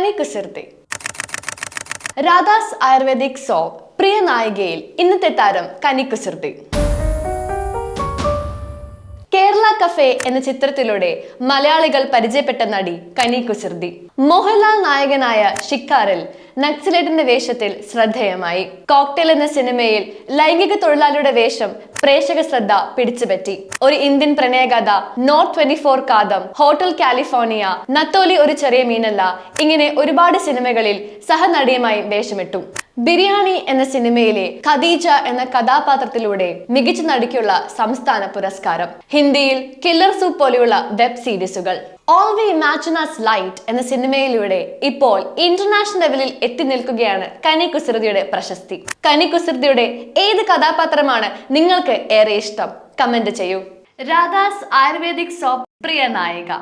കനി കുസൃതി. Radhas ayurvedic soap പ്രിയ നായികയിൽ ഇന്നത്തെ താരം കനി കുസൃതി. കേരള കഫേ എന്ന ചിത്രത്തിലൂടെ മലയാളികൾ പരിചയപ്പെട്ട നടി കനി കുസൃതി. മോഹൻലാൽ നായകനായ ഷിക്കാറിൽ നക്സലേറ്റിന്റെ വേഷത്തിൽ ശ്രദ്ധേയമായി. കോക്ടെയിൽ എന്ന സിനിമയിൽ ലൈംഗിക തൊഴിലാളിയുടെ വേഷം പ്രേക്ഷക ശ്രദ്ധ പിടിച്ചുപറ്റി. ഒരു ഇന്ത്യൻ പ്രണയകഥ, നോർത്ത് 24 കാതം, ഹോട്ടൽ കാലിഫോർണിയ, നത്തോലി ഒരു ചെറിയ മീനല്ല, ഇങ്ങനെ ഒരുപാട് സിനിമകളിൽ സഹനടിയുമായി വേഷമിട്ടു. ബിരിയാണി എന്ന സിനിമയിലെ ഖദീജ എന്ന കഥാപാത്രത്തിലൂടെ മികച്ച നടിക്കുള്ള സംസ്ഥാന പുരസ്കാരം. ഹിന്ദിയിൽ കില്ലർ സൂപ്പ് പോലെയുള്ള വെബ് സീരീസുകൾ. All we imagine as light എന്ന സിനിമയിലൂടെ ഇപ്പോൾ ഇന്റർനാഷണൽ ലെവലിൽ എത്തി നിൽക്കുകയാണ് കനി കുസൃതിയുടെ പ്രശസ്തി. കനി കുസൃതിയുടെ ഏത് കഥാപാത്രമാണ് നിങ്ങൾക്ക് ഏറെ ഇഷ്ടം? കമന്റ് ചെയ്യൂ. രാധാസ് ആയുർവേദിക് സോപ്പ് പ്രിയ നായിക.